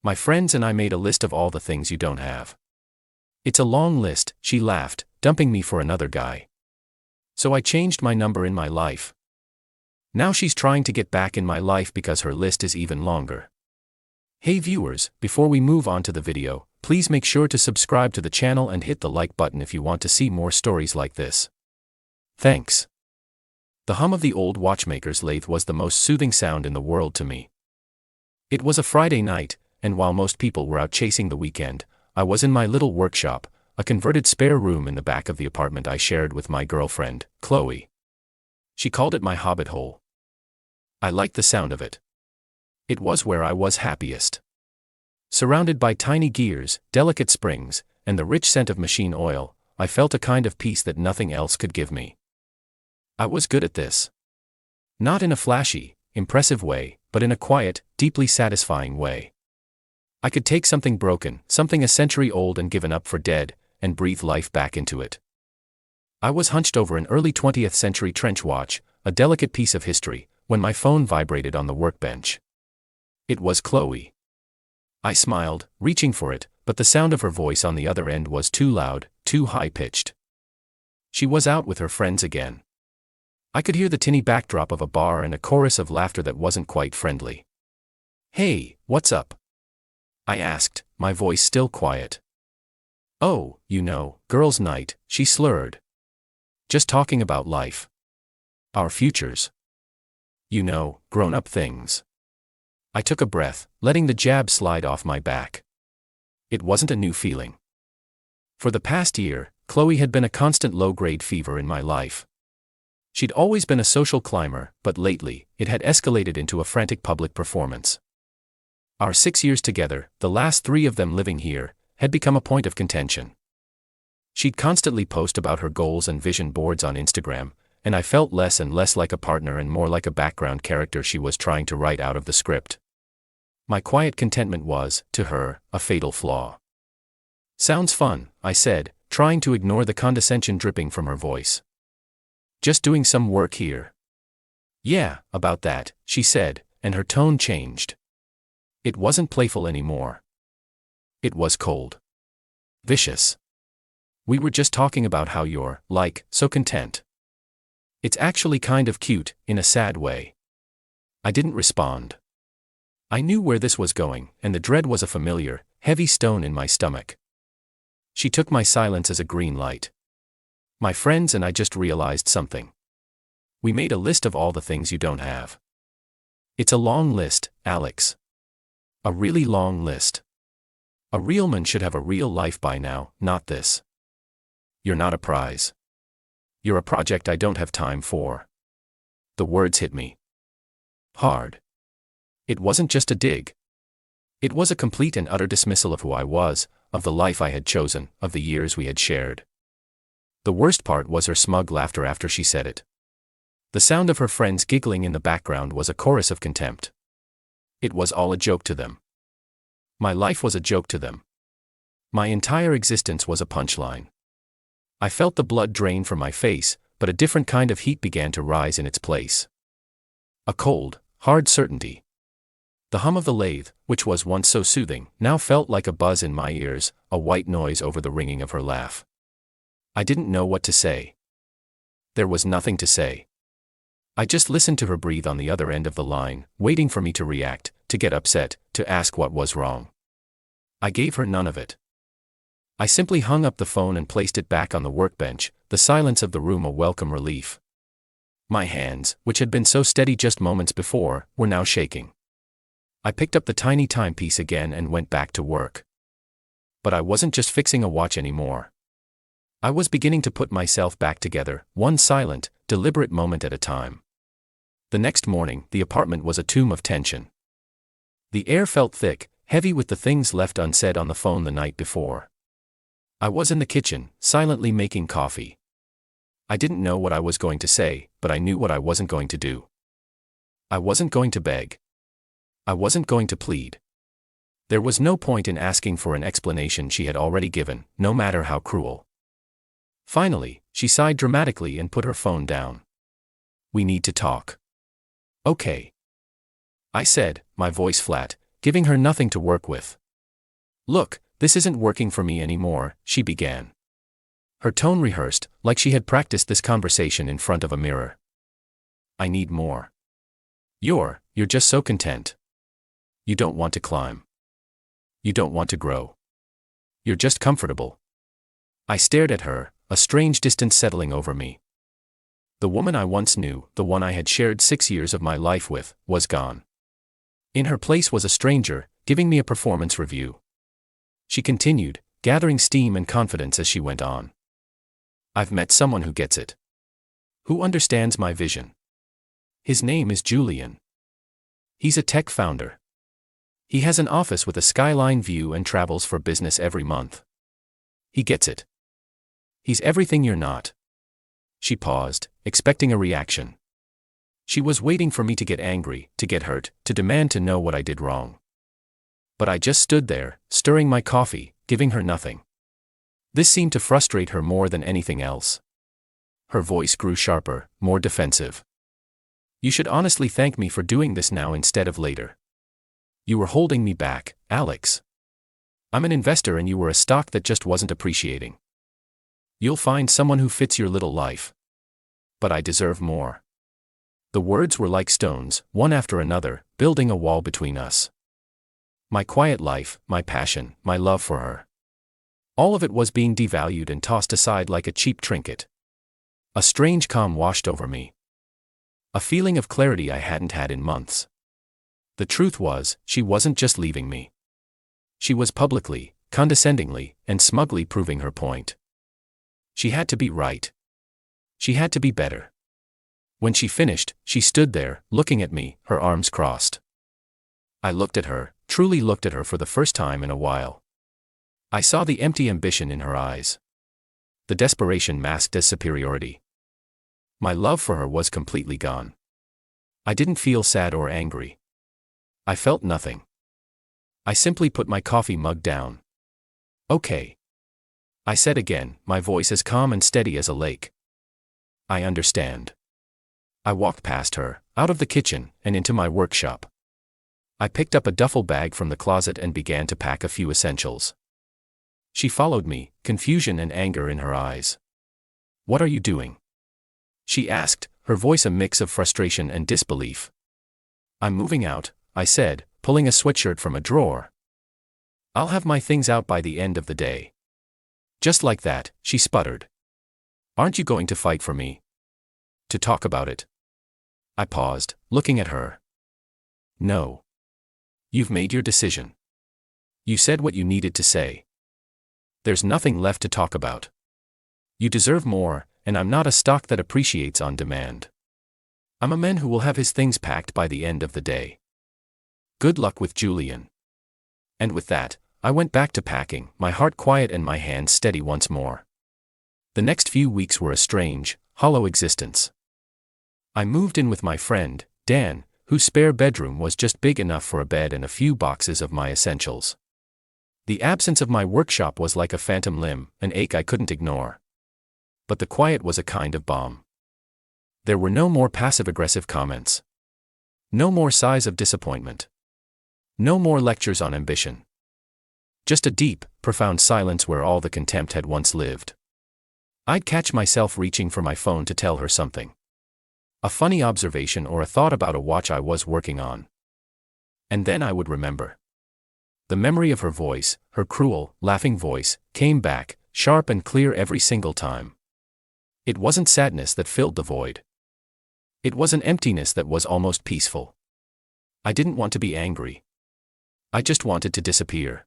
My friends and I made a list of all the things you don't have. It's a long list, she laughed, dumping me for another guy. So I changed my number in my life. Now she's trying to get back in my life because her list is even longer. Hey viewers, before we move on to the video, please make sure to subscribe to the channel and hit the like button if you want to see more stories like this. Thanks. The hum of the old watchmaker's lathe was the most soothing sound in the world to me. It was a Friday night, and while most people were out chasing the weekend, I was in my little workshop, a converted spare room in the back of the apartment I shared with my girlfriend, Chloe. She called it my hobbit hole. I liked the sound of it. It was where I was happiest. Surrounded by tiny gears, delicate springs, and the rich scent of machine oil, I felt a kind of peace that nothing else could give me. I was good at this. Not in a flashy, impressive way, but in a quiet, deeply satisfying way. I could take something broken, something a century old and given up for dead, and breathe life back into it. I was hunched over an early 20th century trench watch, a delicate piece of history, when my phone vibrated on the workbench. It was Chloe. I smiled, reaching for it, but the sound of her voice on the other end was too loud, too high-pitched. She was out with her friends again. I could hear the tinny backdrop of a bar and a chorus of laughter that wasn't quite friendly. "Hey, what's up?" I asked, my voice still quiet. "Oh, girls' night," she slurred. "Just talking about life. Our futures. Grown-up things." I took a breath, letting the jab slide off my back. It wasn't a new feeling. For the past year, Chloe had been a constant low-grade fever in my life. She'd always been a social climber, but lately, it had escalated into a frantic public performance. Our 6 years together, the last 3 of them living here, had become a point of contention. She'd constantly post about her goals and vision boards on Instagram, and I felt less and less like a partner and more like a background character she was trying to write out of the script. My quiet contentment was, to her, a fatal flaw. "Sounds fun," I said, trying to ignore the condescension dripping from her voice. "Just doing some work here." "Yeah, about that," she said, and her tone changed. It wasn't playful anymore. It was cold. Vicious. "We were just talking about how you're, so content. It's actually kind of cute, in a sad way." I didn't respond. I knew where this was going, and the dread was a familiar, heavy stone in my stomach. She took my silence as a green light. "My friends and I just realized something. We made a list of all the things you don't have. It's a long list, Alex. A really long list. A real man should have a real life by now, not this. You're not a prize. You're a project I don't have time for." The words hit me hard. It wasn't just a dig. It was a complete and utter dismissal of who I was, of the life I had chosen, of the years we had shared. The worst part was her smug laughter after she said it. The sound of her friends giggling in the background was a chorus of contempt. It was all a joke to them. My life was a joke to them. My entire existence was a punchline. I felt the blood drain from my face, but a different kind of heat began to rise in its place. A cold, hard certainty. The hum of the lathe, which was once so soothing, now felt like a buzz in my ears, a white noise over the ringing of her laugh. I didn't know what to say. There was nothing to say. I just listened to her breathe on the other end of the line, waiting for me to react, to get upset, to ask what was wrong. I gave her none of it. I simply hung up the phone and placed it back on the workbench, the silence of the room a welcome relief. My hands, which had been so steady just moments before, were now shaking. I picked up the tiny timepiece again and went back to work. But I wasn't just fixing a watch anymore. I was beginning to put myself back together, one silent, deliberate moment at a time. The next morning, the apartment was a tomb of tension. The air felt thick, heavy with the things left unsaid on the phone the night before. I was in the kitchen, silently making coffee. I didn't know what I was going to say, but I knew what I wasn't going to do. I wasn't going to beg. I wasn't going to plead. There was no point in asking for an explanation she had already given, no matter how cruel. Finally, she sighed dramatically and put her phone down. "We need to talk." "Okay," I said, my voice flat, giving her nothing to work with. "Look, this isn't working for me anymore," she began. Her tone rehearsed, like she had practiced this conversation in front of a mirror. "I need more. You're just so content. You don't want to climb. You don't want to grow. You're just comfortable." I stared at her, a strange distance settling over me. The woman I once knew, the one I had shared 6 years of my life with, was gone. In her place was a stranger, giving me a performance review. She continued, gathering steam and confidence as she went on. "I've met someone who gets it. Who understands my vision. His name is Julian. He's a tech founder. He has an office with a skyline view and travels for business every month. He gets it. He's everything you're not." She paused, expecting a reaction. She was waiting for me to get angry, to get hurt, to demand to know what I did wrong. But I just stood there, stirring my coffee, giving her nothing. This seemed to frustrate her more than anything else. Her voice grew sharper, more defensive. "You should honestly thank me for doing this now instead of later. You were holding me back, Alex. I'm an investor and you were a stock that just wasn't appreciating. You'll find someone who fits your little life. But I deserve more." The words were like stones, one after another, building a wall between us. My quiet life, my passion, my love for her. All of it was being devalued and tossed aside like a cheap trinket. A strange calm washed over me. A feeling of clarity I hadn't had in months. The truth was, she wasn't just leaving me. She was publicly, condescendingly, and smugly proving her point. She had to be right. She had to be better. When she finished, she stood there, looking at me, her arms crossed. I looked at her, truly looked at her for the first time in a while. I saw the empty ambition in her eyes. The desperation masked as superiority. My love for her was completely gone. I didn't feel sad or angry. I felt nothing. I simply put my coffee mug down. "Okay," I said again, my voice as calm and steady as a lake. "I understand." I walked past her, out of the kitchen, and into my workshop. I picked up a duffel bag from the closet and began to pack a few essentials. She followed me, confusion and anger in her eyes. "What are you doing?" she asked, her voice a mix of frustration and disbelief. "I'm moving out," I said, pulling a sweatshirt from a drawer. "I'll have my things out by the end of the day." Just like that, she sputtered. "Aren't you going to fight for me? To talk about it?" I paused, looking at her. "No. You've made your decision. You said what you needed to say. There's nothing left to talk about. You deserve more, and I'm not a stock that appreciates on demand. I'm a man who will have his things packed by the end of the day. Good luck with Julian." And with that, I went back to packing, my heart quiet and my hands steady once more. The next few weeks were a strange, hollow existence. I moved in with my friend, Dan, whose spare bedroom was just big enough for a bed and a few boxes of my essentials. The absence of my workshop was like a phantom limb, an ache I couldn't ignore. But the quiet was a kind of balm. There were no more passive-aggressive comments. No more sighs of disappointment. No more lectures on ambition. Just a deep, profound silence where all the contempt had once lived. I'd catch myself reaching for my phone to tell her something. A funny observation or a thought about a watch I was working on. And then I would remember. The memory of her voice, her cruel, laughing voice, came back, sharp and clear every single time. It wasn't sadness that filled the void. It was an emptiness that was almost peaceful. I didn't want to be angry. I just wanted to disappear.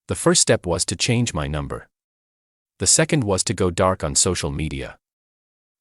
The first step was to change my number. The second was to go dark on social media.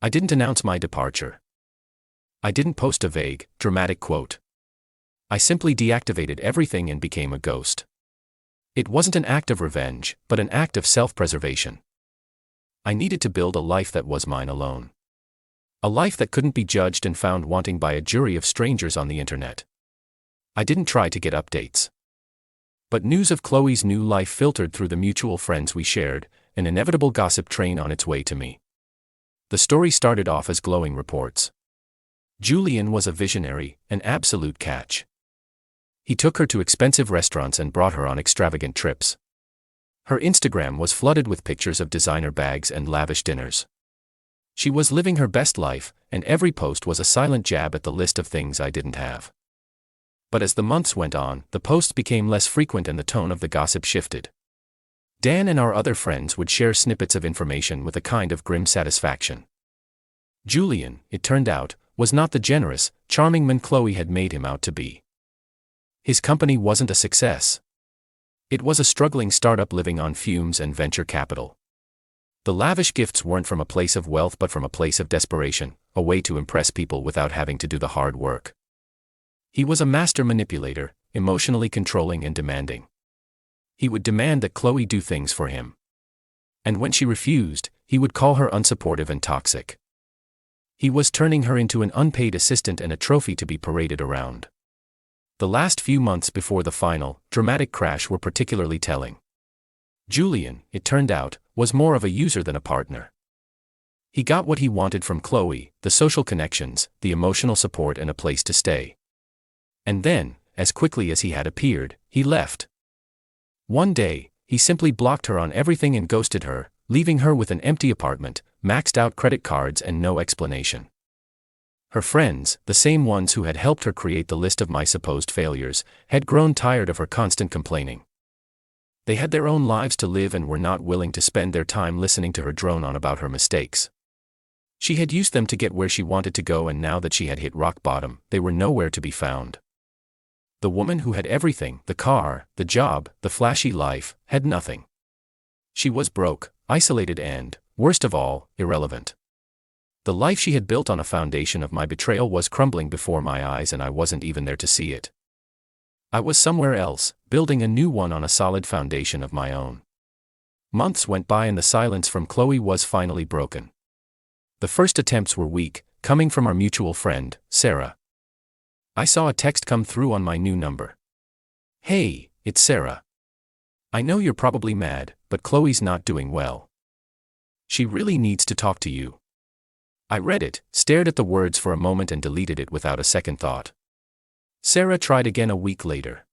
I didn't announce my departure. I didn't post a vague, dramatic quote. I simply deactivated everything and became a ghost. It wasn't an act of revenge, but an act of self-preservation. I needed to build a life that was mine alone. A life that couldn't be judged and found wanting by a jury of strangers on the internet. I didn't try to get updates. But news of Chloe's new life filtered through the mutual friends we shared, an inevitable gossip train on its way to me. The story started off as glowing reports. Julian was a visionary, an absolute catch. He took her to expensive restaurants and brought her on extravagant trips. Her Instagram was flooded with pictures of designer bags and lavish dinners. She was living her best life, and every post was a silent jab at the list of things I didn't have. But as the months went on, the posts became less frequent and the tone of the gossip shifted. Dan and our other friends would share snippets of information with a kind of grim satisfaction. Julian, it turned out, was not the generous, charming man Chloe had made him out to be. His company wasn't a success. It was a struggling startup living on fumes and venture capital. The lavish gifts weren't from a place of wealth but from a place of desperation, a way to impress people without having to do the hard work. He was a master manipulator, emotionally controlling and demanding. He would demand that Chloe do things for him. And when she refused, he would call her unsupportive and toxic. He was turning her into an unpaid assistant and a trophy to be paraded around. The last few months before the final, dramatic crash were particularly telling. Julian, it turned out, was more of a user than a partner. He got what he wanted from Chloe, the social connections, the emotional support and a place to stay. And then, as quickly as he had appeared, he left. One day, he simply blocked her on everything and ghosted her, leaving her with an empty apartment, maxed out credit cards and no explanation. Her friends, the same ones who had helped her create the list of my supposed failures, had grown tired of her constant complaining. They had their own lives to live and were not willing to spend their time listening to her drone on about her mistakes. She had used them to get where she wanted to go, and now that she had hit rock bottom, they were nowhere to be found. The woman who had everything, the car, the job, the flashy life, had nothing. She was broke, isolated and, worst of all, irrelevant. The life she had built on a foundation of my betrayal was crumbling before my eyes, and I wasn't even there to see it. I was somewhere else, building a new one on a solid foundation of my own. Months went by and the silence from Chloe was finally broken. The first attempts were weak, coming from our mutual friend, Sarah. I saw a text come through on my new number. "Hey, it's Sarah. I know you're probably mad, but Chloe's not doing well. She really needs to talk to you." I read it, stared at the words for a moment and deleted it without a second thought. Sarah tried again a week later.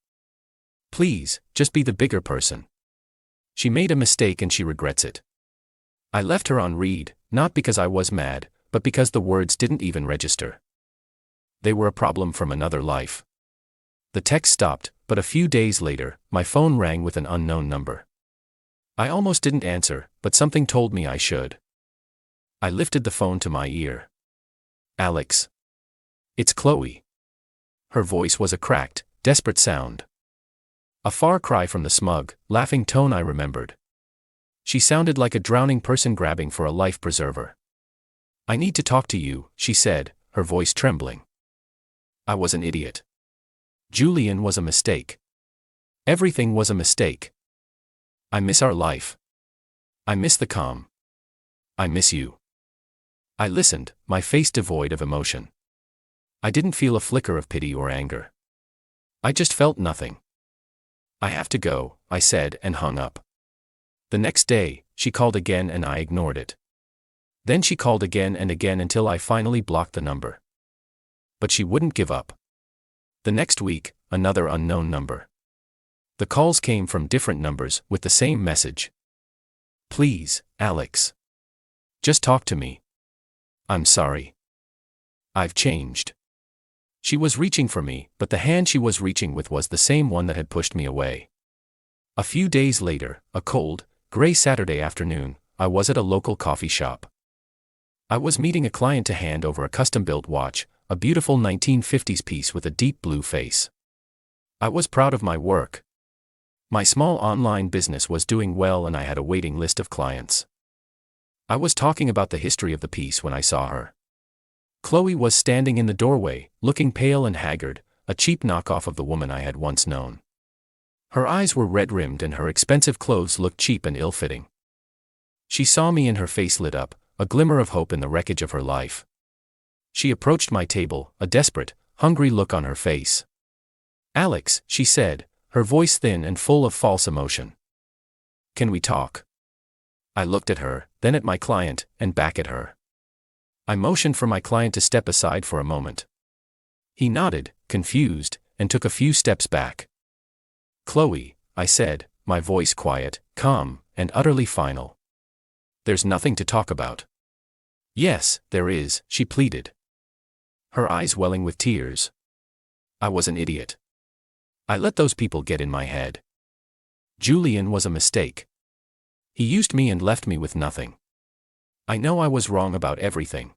"Please, just be the bigger person. She made a mistake and she regrets it." I left her on read, not because I was mad, but because the words didn't even register. They were a problem from another life. The text stopped, but a few days later, my phone rang with an unknown number. I almost didn't answer, but something told me I should. I lifted the phone to my ear. "Alex. It's Chloe." Her voice was a cracked, desperate sound. A far cry from the smug, laughing tone I remembered. She sounded like a drowning person grabbing for a life preserver. "I need to talk to you," she said, her voice trembling. I was an idiot. Julian was a mistake. Everything was a mistake. I miss our life. I miss the calm. I miss you. I listened, my face devoid of emotion. I didn't feel a flicker of pity or anger. I just felt nothing. "I have to go," I said and hung up. The next day, she called again and I ignored it. Then she called again and again until I finally blocked the number. But she wouldn't give up. The next week, another unknown number. The calls came from different numbers with the same message. "Please, Alex. Just talk to me. I'm sorry. I've changed." She was reaching for me, but the hand she was reaching with was the same one that had pushed me away. A few days later, a cold, gray Saturday afternoon, I was at a local coffee shop. I was meeting a client to hand over a custom-built watch, a beautiful 1950s piece with a deep blue face. I was proud of my work. My small online business was doing well and I had a waiting list of clients. I was talking about the history of the piece when I saw her. Chloe was standing in the doorway, looking pale and haggard, a cheap knockoff of the woman I had once known. Her eyes were red-rimmed and her expensive clothes looked cheap and ill-fitting. She saw me and her face lit up, a glimmer of hope in the wreckage of her life. She approached my table, a desperate, hungry look on her face. "Alex," she said, her voice thin and full of false emotion. "Can we talk?" I looked at her, then at my client, and back at her. I motioned for my client to step aside for a moment. He nodded, confused, and took a few steps back. "Chloe," I said, my voice quiet, calm, and utterly final. "There's nothing to talk about." "Yes, there is," she pleaded, her eyes welling with tears. "I was an idiot. I let those people get in my head. Julian was a mistake. He used me and left me with nothing. I know I was wrong about everything.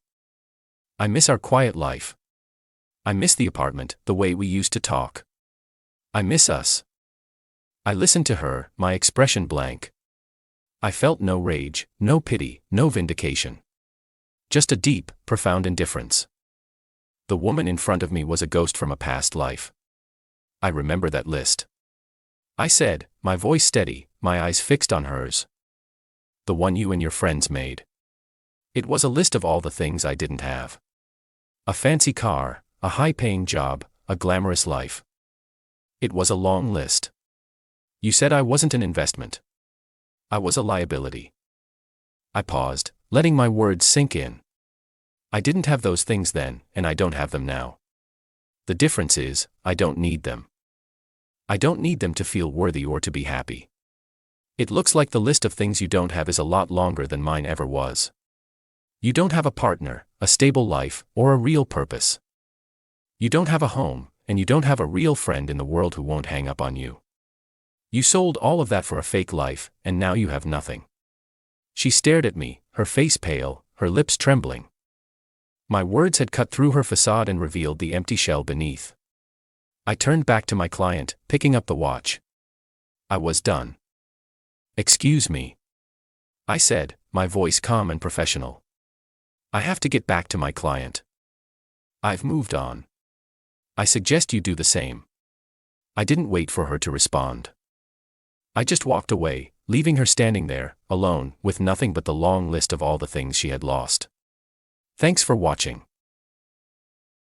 I miss our quiet life. I miss the apartment, the way we used to talk. I miss us." I listened to her, my expression blank. I felt no rage, no pity, no vindication. Just a deep, profound indifference. The woman in front of me was a ghost from a past life. "I remember that list," I said, my voice steady, my eyes fixed on hers. "The one you and your friends made. It was a list of all the things I didn't have. A fancy car, a high-paying job, a glamorous life. It was a long list. You said I wasn't an investment. I was a liability." I paused, letting my words sink in. I didn't have those things then, and I don't have them now. The difference is, I don't need them. I don't need them to feel worthy or to be happy. It looks like the list of things you don't have is a lot longer than mine ever was. You don't have a partner, a stable life, or a real purpose. You don't have a home, and you don't have a real friend in the world who won't hang up on you. You sold all of that for a fake life, and now you have nothing. She stared at me, her face pale, her lips trembling. My words had cut through her facade and revealed the empty shell beneath. I turned back to my client, picking up the watch. I was done. "Excuse me," I said, my voice calm and professional. "I have to get back to my client. I've moved on. I suggest you do the same." I didn't wait for her to respond. I just walked away, leaving her standing there, alone, with nothing but the long list of all the things she had lost. Thanks for watching.